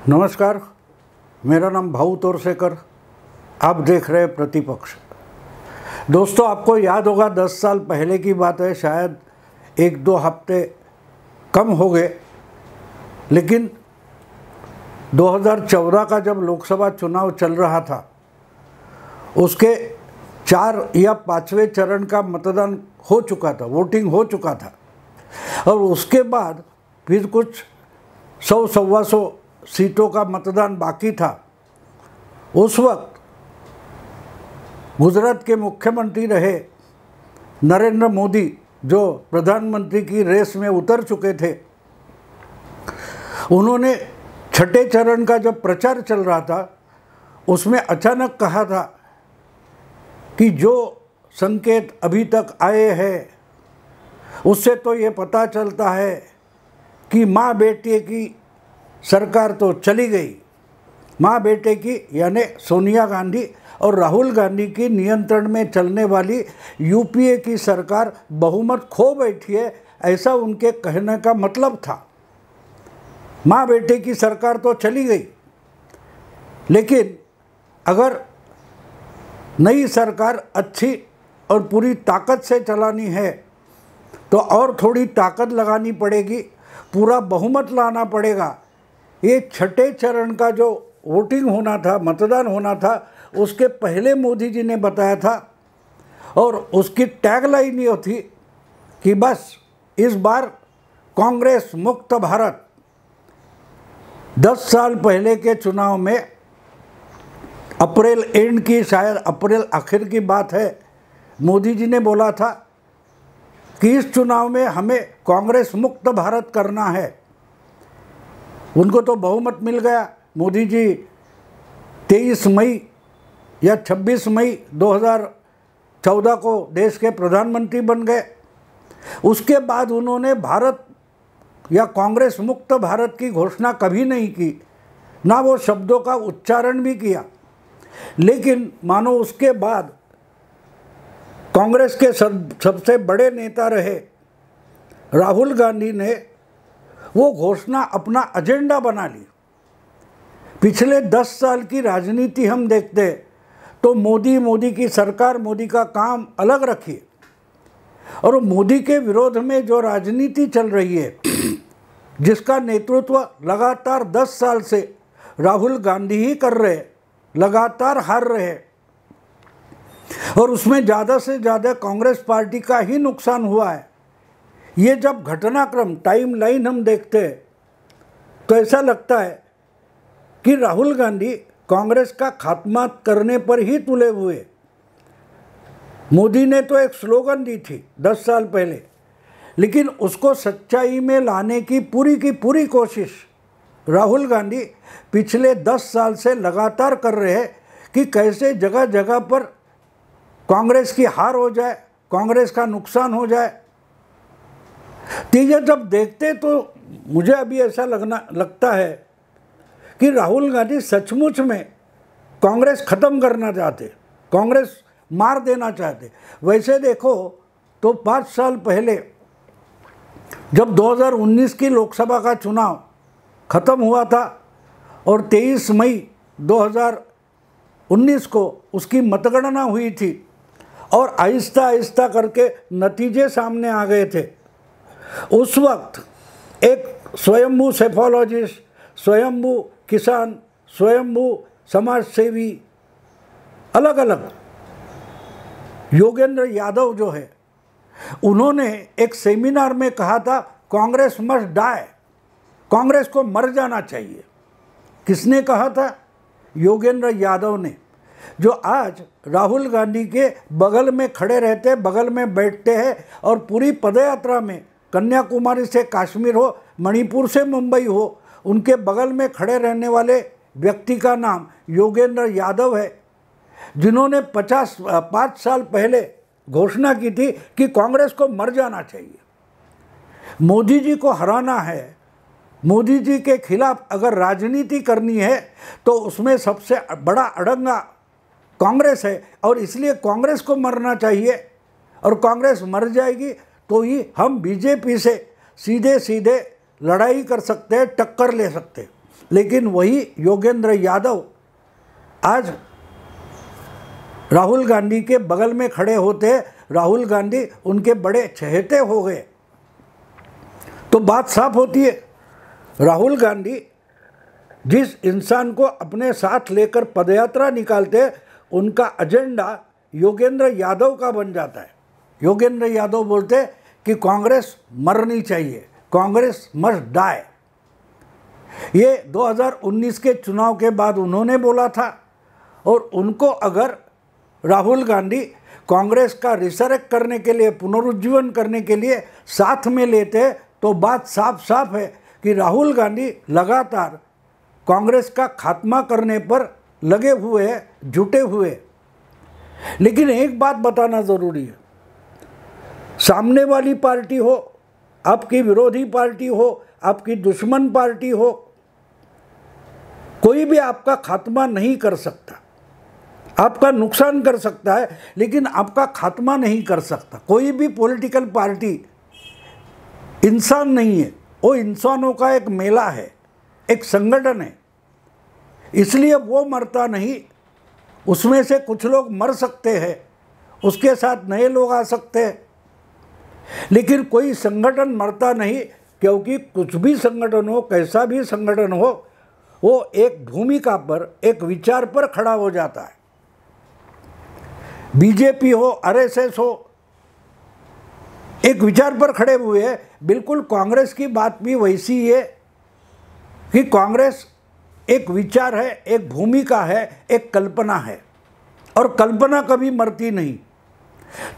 नमस्कार, मेरा नाम भाऊ तोरसेकर। आप देख रहे हैं प्रतिपक्ष। दोस्तों, आपको याद होगा 10 साल पहले की बात है, शायद 1-2 हफ्ते कम हो गए, लेकिन 2014 का जब लोकसभा चुनाव चल रहा था, उसके 4 या 5वें चरण का मतदान हो चुका था, वोटिंग हो चुका था। और उसके बाद फिर कुछ 100-125 सीटों का मतदान बाकी था। उस वक्त गुजरात के मुख्यमंत्री रहे नरेंद्र मोदी, जो प्रधानमंत्री की रेस में उतर चुके थे, उन्होंने छठे चरण का जब प्रचार चल रहा था, उसमें अचानक कहा था कि जो संकेत अभी तक आए हैं उससे तो ये पता चलता है कि माँ बेटे की सरकार तो चली गई। माँ बेटे की यानी सोनिया गांधी और राहुल गांधी की नियंत्रण में चलने वाली यूपीए की सरकार बहुमत खो बैठी है, ऐसा उनके कहने का मतलब था। माँ बेटे की सरकार तो चली गई, लेकिन अगर नई सरकार अच्छी और पूरी ताकत से चलानी है तो और थोड़ी ताकत लगानी पड़ेगी, पूरा बहुमत लाना पड़ेगा। ये छठे चरण का जो वोटिंग होना था, मतदान होना था, उसके पहले मोदी जी ने बताया था, और उसकी टैगलाइन ये थी कि बस इस बार कांग्रेस मुक्त भारत। 10 साल पहले के चुनाव में अप्रैल एंड की, शायद अप्रैल आखिर की बात है, मोदी जी ने बोला था कि इस चुनाव में हमें कांग्रेस मुक्त भारत करना है। उनको तो बहुमत मिल गया। मोदी जी 23 मई या 26 मई 2014 को देश के प्रधानमंत्री बन गए। उसके बाद उन्होंने भारत या कांग्रेस मुक्त भारत की घोषणा कभी नहीं की, ना वो शब्दों का उच्चारण भी किया। लेकिन मानो उसके बाद कांग्रेस के सबसे बड़े नेता रहे राहुल गांधी ने वो घोषणा अपना एजेंडा बना ली। पिछले 10 साल की राजनीति हम देखते तो मोदी की सरकार, मोदी का काम अलग रखिए, और मोदी के विरोध में जो राजनीति चल रही है, जिसका नेतृत्व लगातार 10 साल से राहुल गांधी ही कर रहे, लगातार हार रहे, और उसमें ज़्यादा से ज़्यादा कांग्रेस पार्टी का ही नुकसान हुआ है। ये जब घटनाक्रम, टाइमलाइन हम देखते हैं तो ऐसा लगता है कि राहुल गांधी कांग्रेस का खात्मा करने पर ही तुले हुए। मोदी ने तो एक स्लोगन दी थी 10 साल पहले, लेकिन उसको सच्चाई में लाने की पूरी कोशिश राहुल गांधी पिछले 10 साल से लगातार कर रहे हैं कि कैसे जगह जगह पर कांग्रेस की हार हो जाए, कांग्रेस का नुकसान हो जाए। तो ये जब देखते तो मुझे अभी ऐसा लगता है कि राहुल गांधी सचमुच में कांग्रेस ख़त्म करना चाहते, कांग्रेस मार देना चाहते। वैसे देखो तो 5 साल पहले जब 2019 की लोकसभा का चुनाव ख़त्म हुआ था और 23 मई 2019 को उसकी मतगणना हुई थी, और आहिस्ता आहिस्ता करके नतीजे सामने आ गए थे। उस वक्त एक स्वयंभू सेफोलॉजिस्ट, स्वयंभू किसान, स्वयंभू समाज सेवी, अलग अलग, योगेंद्र यादव जो है, उन्होंने एक सेमिनार में कहा था कांग्रेस मस्ट डाई, कांग्रेस को मर जाना चाहिए। किसने कहा था? योगेंद्र यादव ने, जो आज राहुल गांधी के बगल में खड़े रहते, बगल में बैठते हैं, और पूरी पदयात्रा में कन्याकुमारी से कश्मीर हो, मणिपुर से मुंबई हो, उनके बगल में खड़े रहने वाले व्यक्ति का नाम योगेंद्र यादव है, जिन्होंने 5 साल पहले घोषणा की थी कि कांग्रेस को मर जाना चाहिए। मोदी जी को हराना है, मोदी जी के खिलाफ अगर राजनीति करनी है तो उसमें सबसे बड़ा अड़ंगा कांग्रेस है, और इसलिए कांग्रेस को मरना चाहिए, और कांग्रेस मर जाएगी तो ही हम बीजेपी से सीधे सीधे लड़ाई कर सकते हैं, टक्कर ले सकते हैं। लेकिन वही योगेंद्र यादव आज राहुल गांधी के बगल में खड़े होते, राहुल गांधी उनके बड़े चहेते हो गए। तो बात साफ होती है, राहुल गांधी जिस इंसान को अपने साथ लेकर पदयात्रा निकालते, उनका एजेंडा योगेंद्र यादव का बन जाता है। योगेंद्र यादव बोलते कि कांग्रेस मरनी चाहिए, कांग्रेस मस्ट डाई। ये 2019 के चुनाव के बाद उन्होंने बोला था, और उनको अगर राहुल गांधी कांग्रेस का रिसरेक्ट करने के लिए, पुनरुज्जीवन करने के लिए साथ में लेते, तो बात साफ साफ है कि राहुल गांधी लगातार कांग्रेस का खात्मा करने पर लगे हुए हैं, जुटे हुए। लेकिन एक बात बताना ज़रूरी है, सामने वाली पार्टी हो, आपकी विरोधी पार्टी हो, आपकी दुश्मन पार्टी हो, कोई भी आपका खात्मा नहीं कर सकता। आपका नुकसान कर सकता है, लेकिन आपका खात्मा नहीं कर सकता। कोई भी पॉलिटिकल पार्टी इंसान नहीं है, वो इंसानों का एक मेला है, एक संगठन है। इसलिए वो मरता नहीं, उसमें से कुछ लोग मर सकते हैं, उसके साथ नए लोग आ सकते हैं, लेकिन कोई संगठन मरता नहीं, क्योंकि कुछ भी संगठन हो, कैसा भी संगठन हो, वो एक भूमिका पर, एक विचार पर खड़ा हो जाता है। बीजेपी हो, आरएसएस हो, एक विचार पर खड़े हुए हैं। बिल्कुल कांग्रेस की बात भी वैसी है कि कांग्रेस एक विचार है, एक भूमिका है, एक कल्पना है, और कल्पना कभी मरती नहीं।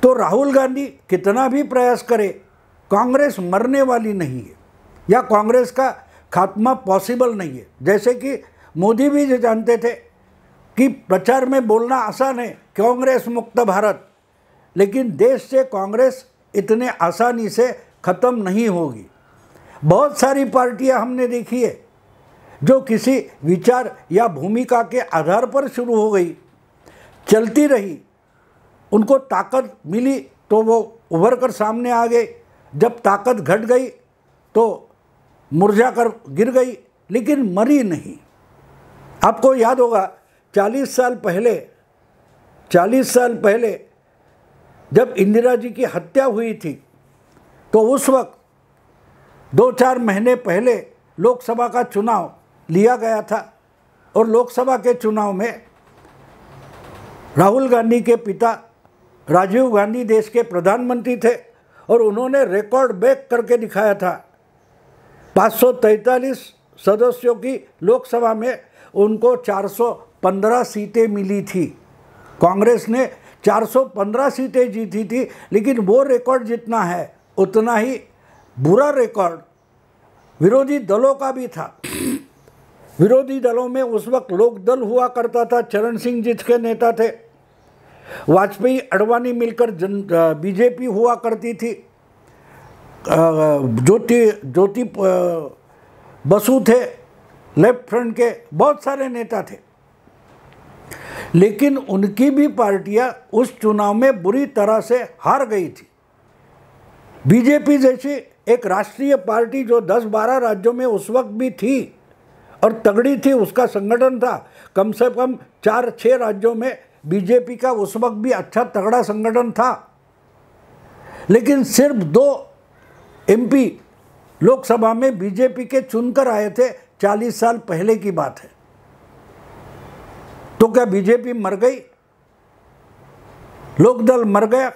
तो राहुल गांधी कितना भी प्रयास करे, कांग्रेस मरने वाली नहीं है, या कांग्रेस का खात्मा पॉसिबल नहीं है। जैसे कि मोदी भी जानते थे कि प्रचार में बोलना आसान है, कांग्रेस मुक्त भारत, लेकिन देश से कांग्रेस इतने आसानी से ख़त्म नहीं होगी। बहुत सारी पार्टियां हमने देखी है जो किसी विचार या भूमिका के आधार पर शुरू हो गई, चलती रही, उनको ताकत मिली तो वो उभर कर सामने आ गए, जब ताकत घट गई तो मुरझा कर गिर गई, लेकिन मरी नहीं। आपको याद होगा 40 साल पहले जब इंदिरा जी की हत्या हुई थी, तो उस वक्त 2-4 महीने पहले लोकसभा का चुनाव लिया गया था, और लोकसभा के चुनाव में राहुल गांधी के पिता राजीव गांधी देश के प्रधानमंत्री थे, और उन्होंने रिकॉर्ड ब्रेक करके दिखाया था। 543 सदस्यों की लोकसभा में उनको 415 सीटें मिली थी। कांग्रेस ने 415 सीटें जीती थी, लेकिन वो रिकॉर्ड जितना है उतना ही बुरा रिकॉर्ड विरोधी दलों का भी था। विरोधी दलों में उस वक्त लोकदल हुआ करता था, चरण सिंह जिसके नेता थे, वाजपेयी अडवाणी मिलकर बीजेपी हुआ करती थी, ज्योति बसु थे लेफ्ट फ्रंट के, बहुत सारे नेता थे, लेकिन उनकी भी पार्टियां उस चुनाव में बुरी तरह से हार गई थी। बीजेपी जैसी एक राष्ट्रीय पार्टी जो 10-12 राज्यों में उस वक्त भी थी और तगड़ी थी, उसका संगठन था, कम से कम 4-6 राज्यों में बीजेपी का उस वक्त भी अच्छा तगड़ा संगठन था, लेकिन सिर्फ 2 एमपी लोकसभा में बीजेपी के चुनकर आए थे। 40 साल पहले की बात है। तो क्या बीजेपी मर गई? लोकदल मर गया?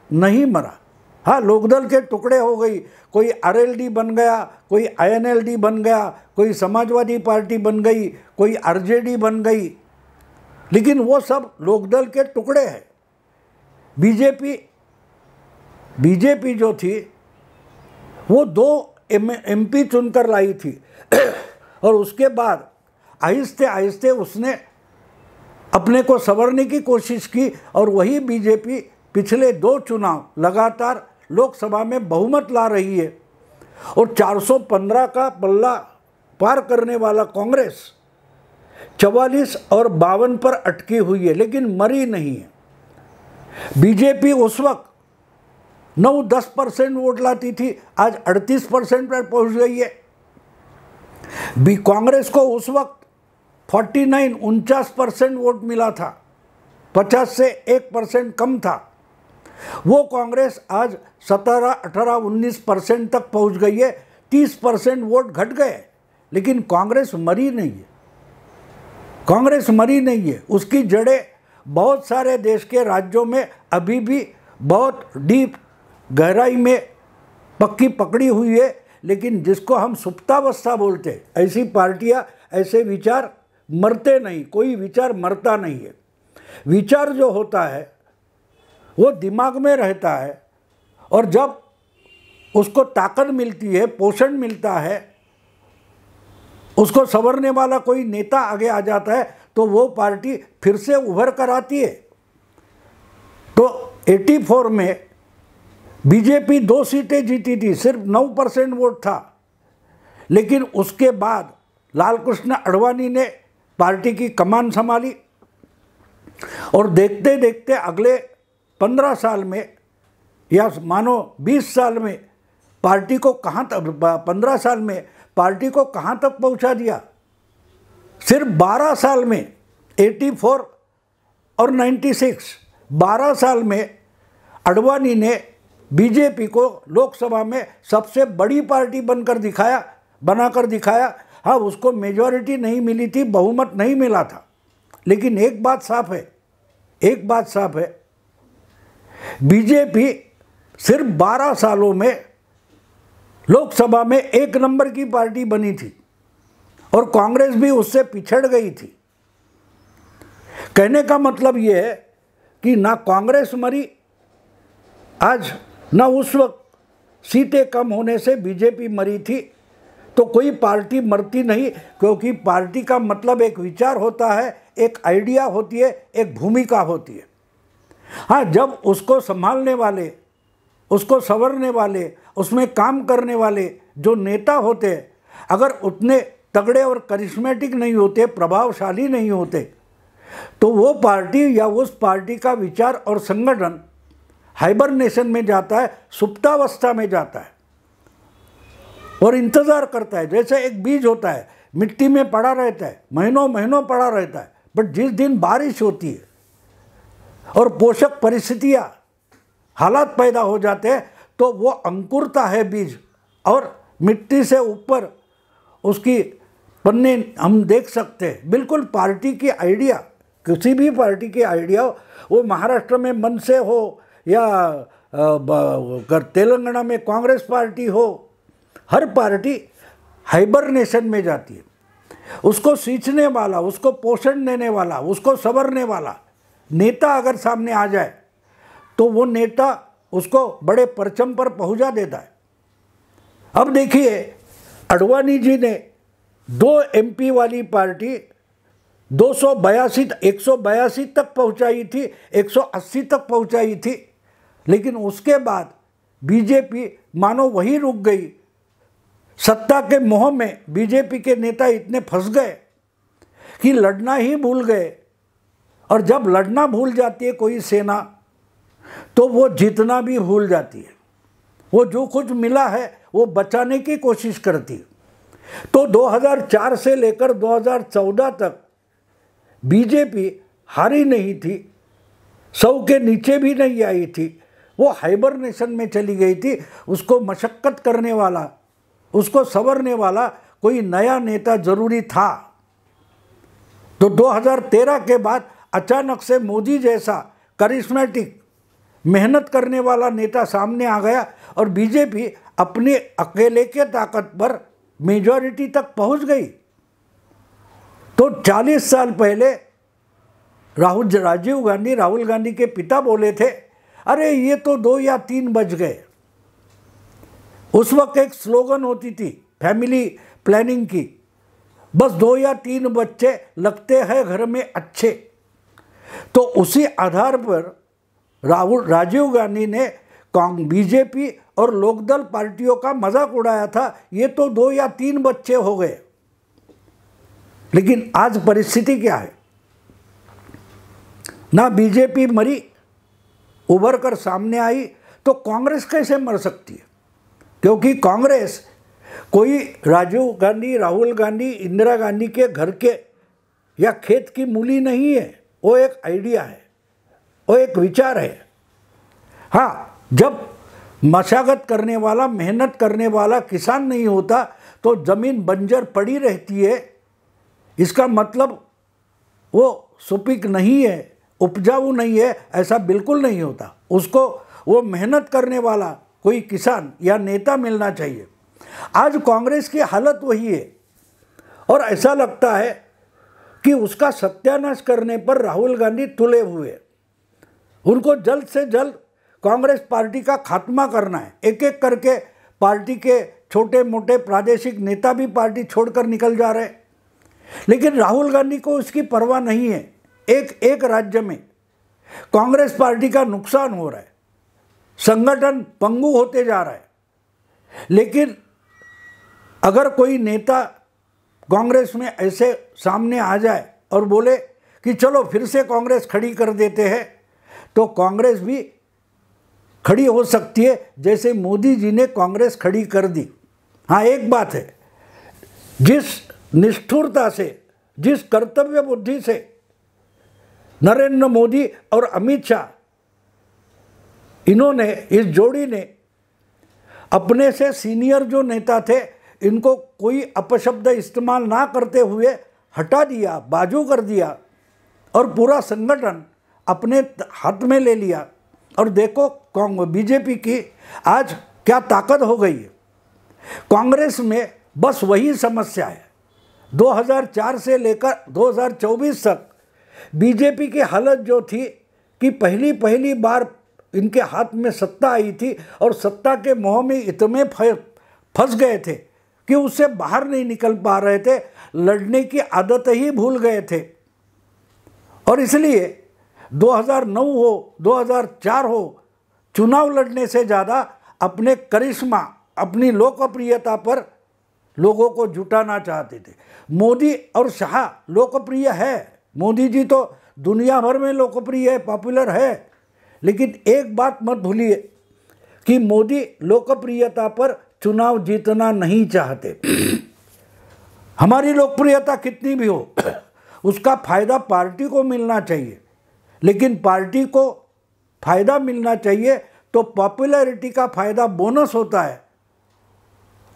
नहीं मरा। हाँ, लोकदल के टुकड़े हो गई, कोई आरएलडी बन गया, कोई आईएनएलडी बन गया, कोई समाजवादी पार्टी बन गई, कोई आरजेडी बन गई, लेकिन वो सब लोकदल के टुकड़े हैं। बीजेपी जो थी वो 2 एमपी चुनकर लाई थी और उसके बाद आहिस्ते आहिस्ते उसने अपने को संवरने की कोशिश की, और वही बीजेपी पिछले 2 चुनाव लगातार लोकसभा में बहुमत ला रही है, और 415 का पल्ला पार करने वाला कांग्रेस 44 और 52 पर अटकी हुई है, लेकिन मरी नहीं है। बीजेपी उस वक्त 9-10% वोट लाती थी, आज 38% पर पहुंच गई है। भी कांग्रेस को उस वक्त 49 वोट मिला था, 50 से 1% कम था। वो कांग्रेस आज 17, 18, 19% तक पहुंच गई है, 30% वोट घट गए, लेकिन कांग्रेस मरी नहीं है। कांग्रेस मरी नहीं है, उसकी जड़ें बहुत सारे देश के राज्यों में अभी भी बहुत डीप गहराई में पक्की पकड़ी हुई है। लेकिन जिसको हम सुप्तावस्था बोलते हैं, ऐसी पार्टियां, ऐसे विचार मरते नहीं, कोई विचार मरता नहीं है। विचार जो होता है वो दिमाग में रहता है, और जब उसको ताकत मिलती है, पोषण मिलता है, उसको संवरने वाला कोई नेता आगे आ जाता है, तो वो पार्टी फिर से उभर कर आती है। तो 84 में बीजेपी 2 सीटें जीती थी, सिर्फ 9% वोट था, लेकिन उसके बाद लालकृष्ण आडवाणी ने पार्टी की कमान संभाली, और देखते देखते अगले 15 साल में या मानो 20 साल में पार्टी को कहाँ तक, 15 साल में पार्टी को कहाँ तक पहुँचा दिया। सिर्फ 12 साल में 84 और 96, 12 साल में आडवाणी ने बीजेपी को लोकसभा में सबसे बड़ी पार्टी बनाकर दिखाया। हाँ, उसको मेजॉरिटी नहीं मिली थी, बहुमत नहीं मिला था, लेकिन एक बात साफ है, बीजेपी सिर्फ 12 सालों में लोकसभा में 1 नंबर की पार्टी बनी थी, और कांग्रेस भी उससे पिछड़ गई थी। कहने का मतलब ये है कि ना कांग्रेस मरी आज, ना उस वक्त सीटें कम होने से बीजेपी मरी थी। तो कोई पार्टी मरती नहीं, क्योंकि पार्टी का मतलब एक विचार होता है, एक आइडिया होती है, एक भूमिका होती है। हाँ, जब उसको संभालने वाले, उसको संवरने वाले, उसमें काम करने वाले जो नेता होते हैं, अगर उतने तगड़े और करिश्मेटिक नहीं होते, प्रभावशाली नहीं होते, तो वो पार्टी या उस पार्टी का विचार और संगठन हाइबरनेशन में जाता है, सुप्तावस्था में जाता है, और इंतज़ार करता है। जैसे एक बीज होता है, मिट्टी में पड़ा रहता है, महीनों महीनों पड़ा रहता है, बट जिस दिन बारिश होती है और पोषक परिस्थितियाँ, हालात पैदा हो जाते हैं, तो वो अंकुरता है बीज, और मिट्टी से ऊपर उसकी पन्ने हम देख सकते हैं। बिल्कुल पार्टी की आइडिया, किसी भी पार्टी की आइडिया हो, वो महाराष्ट्र में मन से हो या तेलंगाना में कांग्रेस पार्टी हो, हर पार्टी हाइबरनेशन में जाती है। उसको सींचने वाला, उसको पोषण देने वाला, उसको संवरने वाला नेता अगर सामने आ जाए, तो वो नेता उसको बड़े परचम पर पहुंचा देता है। अब देखिए, आडवाणी जी ने 2 MP वाली पार्टी 182 तक पहुंचाई थी, 180 तक पहुंचाई थी, लेकिन उसके बाद बीजेपी मानो वहीं रुक गई। सत्ता के मोह में बीजेपी के नेता इतने फंस गए कि लड़ना ही भूल गए, और जब लड़ना भूल जाती है कोई सेना, तो वो जीतना भी भूल जाती है। वो जो कुछ मिला है वो बचाने की कोशिश करती है। तो 2004 से लेकर 2014 तक बीजेपी हारी नहीं थी, 100 के नीचे भी नहीं आई थी, वो हाइबरनेशन में चली गई थी। उसको मशक्कत करने वाला, उसको संवरने वाला कोई नया नेता जरूरी था। तो 2013 के बाद अचानक से मोदी जैसा करिश्मेटिक, मेहनत करने वाला नेता सामने आ गया, और बीजेपी अपने अकेले के ताकत पर मेजॉरिटी तक पहुंच गई। तो 40 साल पहले राहुल गांधी के पिता बोले थे, अरे ये तो 2 या 3 बज गए। उस वक्त एक स्लोगन होती थी फैमिली प्लानिंग की, बस 2 या 3 बच्चे लगते हैं घर में अच्छे। तो उसी आधार पर राजीव गांधी ने बीजेपी और लोकदल पार्टियों का मजाक उड़ाया था, ये तो 2 या 3 बच्चे हो गए। लेकिन आज परिस्थिति क्या है? ना बीजेपी मरी, उभर कर सामने आई, तो कांग्रेस कैसे मर सकती है? क्योंकि कांग्रेस कोई राजीव गांधी, राहुल गांधी, इंदिरा गांधी के घर के या खेत की मूली नहीं है, वो एक आइडिया है, वो एक विचार है। हाँ, जब मशागत करने वाला, मेहनत करने वाला किसान नहीं होता तो ज़मीन बंजर पड़ी रहती है, इसका मतलब वो सुपीक नहीं है, उपजाऊ नहीं है, ऐसा बिल्कुल नहीं होता। उसको वो मेहनत करने वाला कोई किसान या नेता मिलना चाहिए। आज कांग्रेस की हालत वही है और ऐसा लगता है कि उसका सत्यानाश करने पर राहुल गांधी तुले हुए। उनको जल्द से जल्द कांग्रेस पार्टी का खात्मा करना है। एक एक करके पार्टी के छोटे मोटे प्रादेशिक नेता भी पार्टी छोड़कर निकल जा रहे हैं, लेकिन राहुल गांधी को उसकी परवाह नहीं है। एक एक राज्य में कांग्रेस पार्टी का नुकसान हो रहा है, संगठन पंगु होते जा रहा है। लेकिन अगर कोई नेता कांग्रेस में ऐसे सामने आ जाए और बोले कि चलो फिर से कांग्रेस खड़ी कर देते हैं, तो कांग्रेस भी खड़ी हो सकती है, जैसे मोदी जी ने कांग्रेस खड़ी कर दी। हाँ, एक बात है, जिस निष्ठुरता से, जिस कर्तव्य बुद्धि से नरेंद्र मोदी और अमित शाह, इन्होंने, इस जोड़ी ने अपने से सीनियर जो नेता थे, इनको कोई अपशब्द इस्तेमाल ना करते हुए हटा दिया, बाजू कर दिया और पूरा संगठन अपने हाथ में ले लिया। और देखो बीजेपी की आज क्या ताकत हो गई है। कांग्रेस में बस वही समस्या है। 2004 से लेकर 2024 तक बीजेपी की हालत जो थी कि पहली बार इनके हाथ में सत्ता आई थी और सत्ता के मोह में इतने फंस गए थे कि उससे बाहर नहीं निकल पा रहे थे, लड़ने की आदत ही भूल गए थे। और इसलिए 2009 हो, 2004 हो, चुनाव लड़ने से ज़्यादा अपने करिश्मा, अपनी लोकप्रियता पर लोगों को जुटाना चाहते थे। मोदी और शाह लोकप्रिय है, मोदी जी तो दुनिया भर में लोकप्रिय है, पॉपुलर है, लेकिन एक बात मत भूलिए कि मोदी लोकप्रियता पर चुनाव जीतना नहीं चाहते। हमारी लोकप्रियता कितनी भी हो, उसका फायदा पार्टी को मिलना चाहिए, लेकिन पार्टी को फायदा मिलना चाहिए तो पॉपुलैरिटी का फायदा बोनस होता है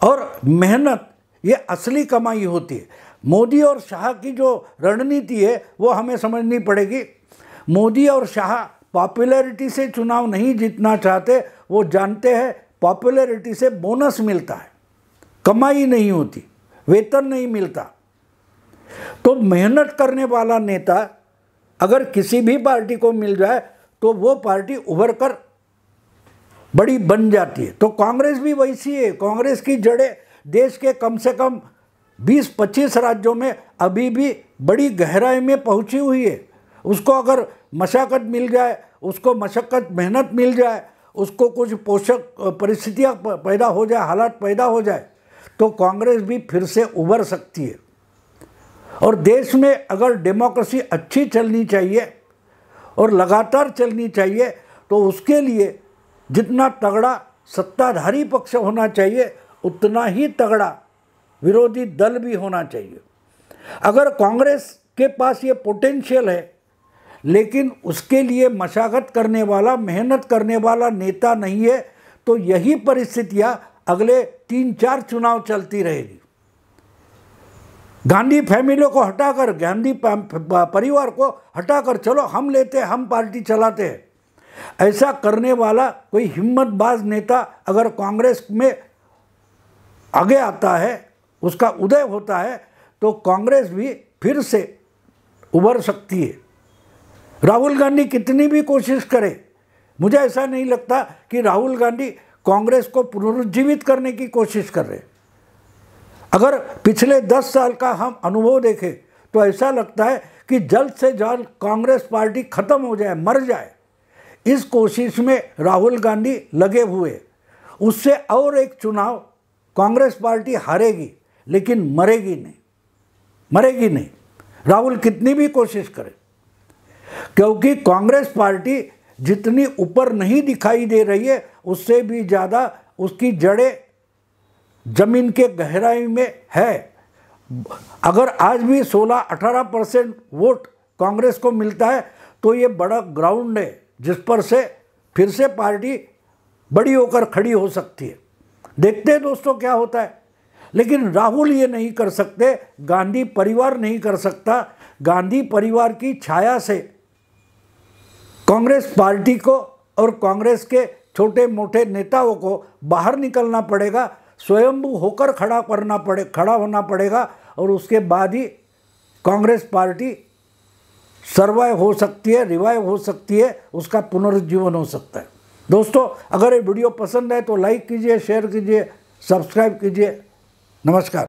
और मेहनत ये असली कमाई होती है। मोदी और शाह की जो रणनीति है वो हमें समझनी पड़ेगी। मोदी और शाह पॉपुलैरिटी से चुनाव नहीं जीतना चाहते, वो जानते हैं पॉपुलैरिटी से बोनस मिलता है, कमाई नहीं होती, वेतन नहीं मिलता। तो मेहनत करने वाला नेता अगर किसी भी पार्टी को मिल जाए तो वो पार्टी उभर कर बड़ी बन जाती है। तो कांग्रेस भी वैसी है। कांग्रेस की जड़ें देश के कम से कम 20-25 राज्यों में अभी भी बड़ी गहराई में पहुंची हुई है। उसको अगर मशक्क़त मिल जाए, उसको मशक्क़त मेहनत मिल जाए, उसको कुछ पोषक परिस्थितियाँ पैदा हो जाए, हालात पैदा हो जाए, तो कांग्रेस भी फिर से उभर सकती है। और देश में अगर डेमोक्रेसी अच्छी चलनी चाहिए और लगातार चलनी चाहिए, तो उसके लिए जितना तगड़ा सत्ताधारी पक्ष होना चाहिए, उतना ही तगड़ा विरोधी दल भी होना चाहिए। अगर कांग्रेस के पास ये पोटेंशियल है, लेकिन उसके लिए मशागत करने वाला, मेहनत करने वाला नेता नहीं है, तो यही परिस्थितियाँ अगले 3-4 चुनाव चलती रहेगी। गांधी फैमिली को हटाकर, गांधी परिवार को हटाकर चलो हम लेते हैं, हम पार्टी चलाते हैं, ऐसा करने वाला कोई हिम्मतबाज नेता अगर कांग्रेस में आगे आता है, उसका उदय होता है, तो कांग्रेस भी फिर से उभर सकती है। राहुल गांधी कितनी भी कोशिश करे, मुझे ऐसा नहीं लगता कि राहुल गांधी कांग्रेस को पुनरुज्जीवित करने की कोशिश कर रहे। अगर पिछले 10 साल का हम अनुभव देखें तो ऐसा लगता है कि जल्द से जल्द कांग्रेस पार्टी खत्म हो जाए, मर जाए, इस कोशिश में राहुल गांधी लगे हुए। उससे और एक चुनाव कांग्रेस पार्टी हारेगी, लेकिन मरेगी नहीं, मरेगी नहीं, राहुल कितनी भी कोशिश करे। क्योंकि कांग्रेस पार्टी जितनी ऊपर नहीं दिखाई दे रही है, उससे भी ज़्यादा उसकी जड़ें जमीन के गहराई में है। अगर आज भी 16-18% वोट कांग्रेस को मिलता है तो ये बड़ा ग्राउंड है जिस पर से फिर से पार्टी बड़ी होकर खड़ी हो सकती है। देखते हैं दोस्तों क्या होता है। लेकिन राहुल ये नहीं कर सकते, गांधी परिवार नहीं कर सकता। गांधी परिवार की छाया से कांग्रेस पार्टी को और कांग्रेस के छोटे मोटे नेताओं को बाहर निकलना पड़ेगा, स्वयंभू होकर खड़ा होना पड़ेगा और उसके बाद ही कांग्रेस पार्टी सर्वाइव हो सकती है, रिवाइव हो सकती है, उसका पुनरुज्जीवन हो सकता है। दोस्तों, अगर ये वीडियो पसंद है तो लाइक कीजिए, शेयर कीजिए, सब्सक्राइब कीजिए। नमस्कार।